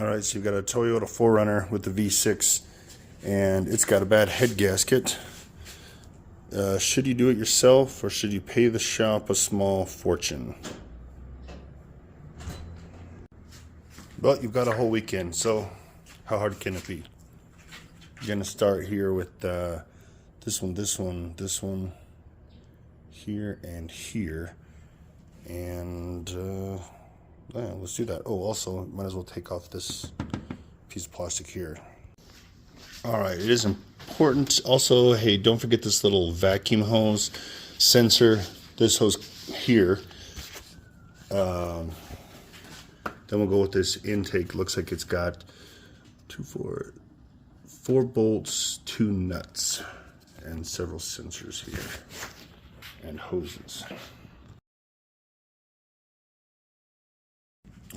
All right, so you've got a Toyota 4Runner with the V6, and it's got a bad head gasket. Should you do it yourself, or should you pay the shop a small fortune? But you've got a whole weekend, so how hard can it be? You're gonna start here with this one, here, and here, and yeah, let's do that. Oh, also, might as well take off this piece of plastic here. All right, it is important. Also, hey, don't forget this little vacuum hose sensor. This hose here. Then we'll go with this intake. Looks like it's got 4 bolts, 2 nuts, and several sensors here, and hoses.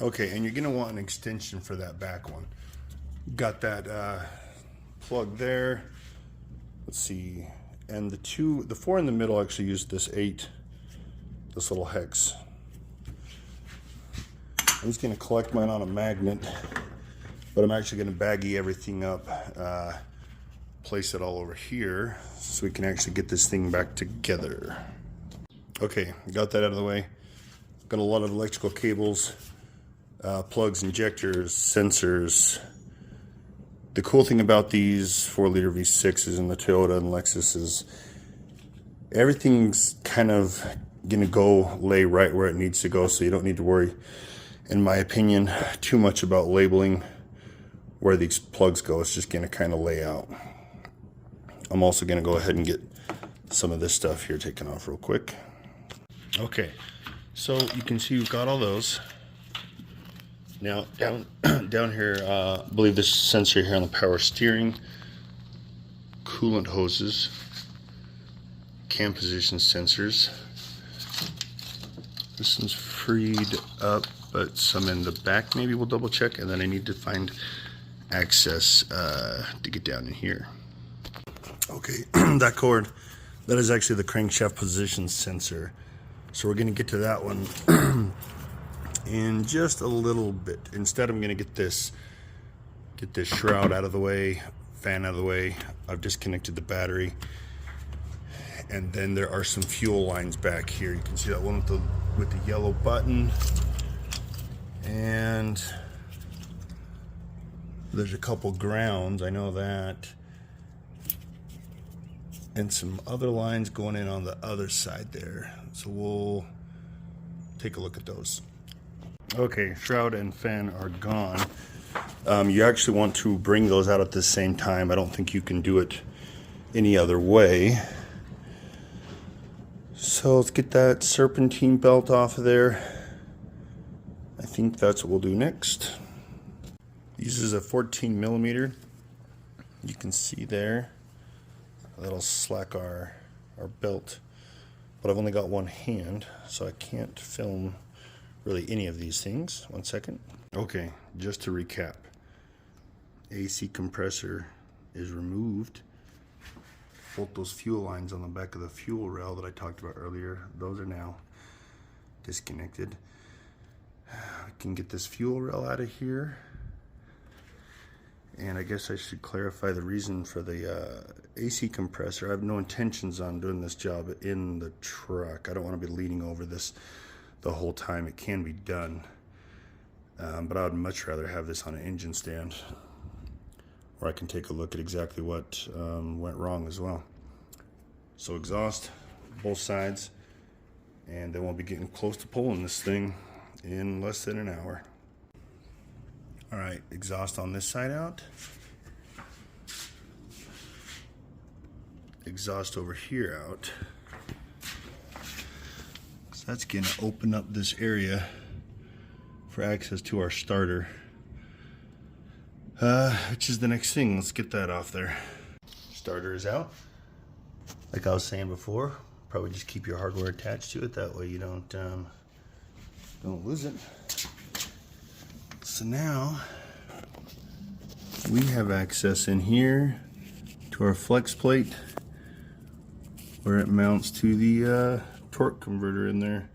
Okay, and you're gonna want an extension for that back one. Got that plug there. Let's see, and the 4 in the middle actually used this little hex. I'm just gonna collect mine on a magnet, but I'm actually gonna baggy everything up, place it all over here so we can actually get this thing back together. Okay, got that out of the way. Got a lot of electrical cables, plugs, injectors, sensors. The cool thing about these 4-liter V6s and the Toyota and Lexus is everything's kind of gonna lay right where it needs to go, so you don't need to worry, in my opinion, too much about labeling where these plugs go. It's just gonna kind of lay out. I'm also gonna go ahead and get some of this stuff here taken off real quick. Okay, so you can see we've got all those. Now down here, I believe this sensor here on the power steering, coolant hoses, cam position sensors. This one's freed up, but some in the back maybe we'll double check, and then I need to find access to get down in here. Okay, that cord, that is actually the crankshaft position sensor. So we're gonna get to that one in just a little bit. Instead, I'm gonna get this shroud out of the way, fan out of the way. I've disconnected the battery, and then there are some fuel lines back here. You can see that one with the yellow button, and there's a couple grounds, I know that, and some other lines going in on the other side there. So we'll take a look at those. Okay, shroud and fan are gone. You actually want to bring those out at the same time. I don't think you can do it any other way. So let's get that serpentine belt off of there. I think that's what we'll do next. This is a 14 millimeter. You can see there. That'll slack our belt. But I've only got one hand, so I can't film really any of these things. One second. Okay, just to recap. AC compressor is removed. Both those fuel lines on the back of the fuel rail that I talked about earlier, those are now disconnected. I can get this fuel rail out of here. And I guess I should clarify the reason for the AC compressor. I have no intentions on doing this job in the truck. I don't want to be leaning over this the whole time. It can be done, but I would much rather have this on an engine stand where I can take a look at exactly what went wrong as well. So exhaust, both sides, and then we'll be getting close to pulling this thing in less than an hour. All right, exhaust on this side out. Exhaust over here out. So that's gonna open up this area for access to our starter, which is the next thing. Let's get that off there. Starter is out. Like I was saying before, probably just keep your hardware attached to it. That way you don't lose it. So now we have access in here to our flex plate where it mounts to the torque converter in there.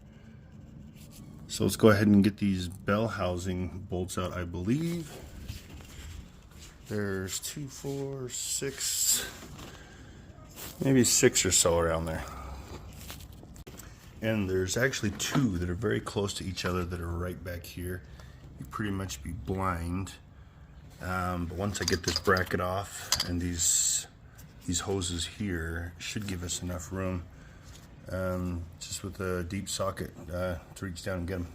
So let's go ahead and get these bell housing bolts out, I believe. There's 2, 4, 6, maybe 6 or so around there. And there's actually 2 that are very close to each other that are right back here. You'd pretty much be blind. But once I get this bracket off and these hoses here, should give us enough room, just with a deep socket to reach down and get them.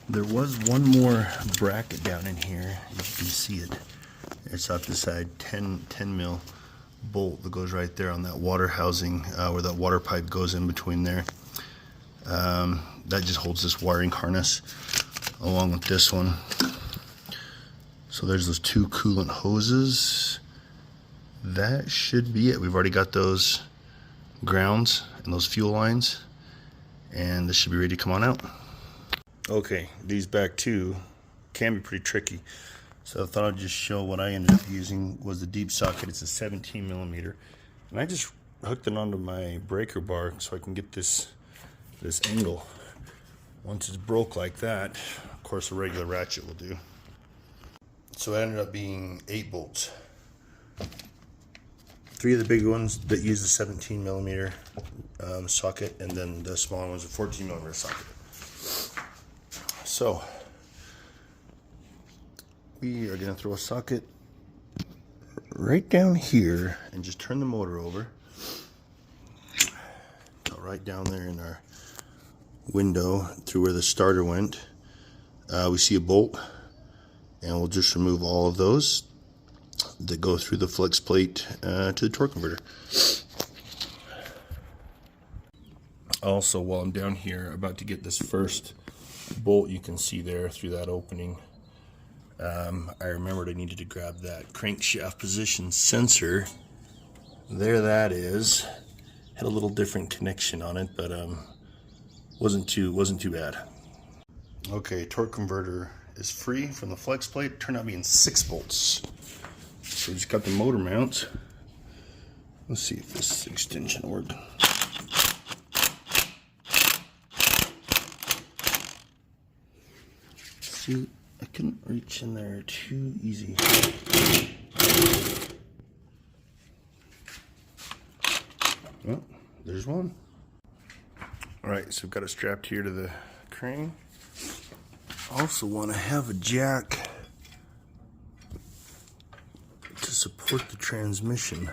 There was one more bracket down in here. You can see it. It's off the side, 10 mil bolt that goes right there on that water housing, where that water pipe goes in between there. That just holds this wiring harness along with this one. So there's those 2 coolant hoses. That should be it. We've already got those grounds and those fuel lines, and this should be ready to come on out. Okay, these back 2 can be pretty tricky. So I thought I'd just show what I ended up using was the deep socket. It's a 17 millimeter. And I just hooked it onto my breaker bar so I can get this angle. Once it's broke like that, of course a regular ratchet will do. So it ended up being 8 bolts. 3 of the big ones that use the 17 millimeter socket, and then the smaller ones a 14 millimeter socket. So we are going to throw a socket right down here and just turn the motor over. Go right down there in our window through where the starter went. We see a bolt, and we'll just remove all of those that go through the flex plate to the torque converter. Also, while I'm down here about to get this first bolt, you can see there through that opening, I remembered I needed to grab that crankshaft position sensor. There that is. Had a little different connection on it, but wasn't too bad. Okay, torque converter is free from the flex plate. It turned out being 6 bolts. So we just got the motor mount. Let's see if this extension worked. See, I couldn't reach in there too easy. Well, there's one. Alright, so we've got it strapped here to the crane. Also want to have a jack to support the transmission.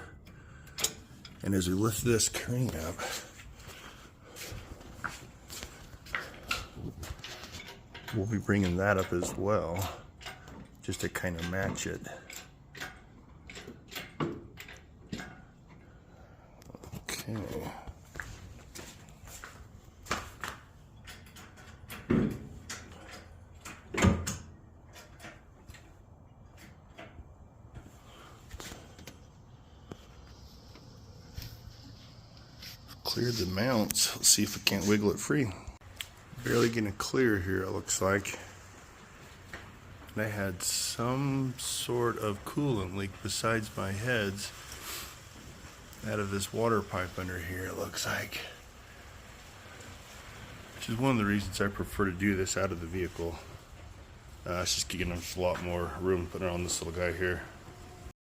And as we lift this crane up, we'll be bringing that up as well, just to kind of match it. Okay. Cleared the mounts. Let's see if we can't wiggle it free. Barely getting clear here, it looks like. And I had some sort of coolant leak besides my heads out of this water pipe under here, it looks like. Which is one of the reasons I prefer to do this out of the vehicle. It's just giving us a lot more room putting it on this little guy here.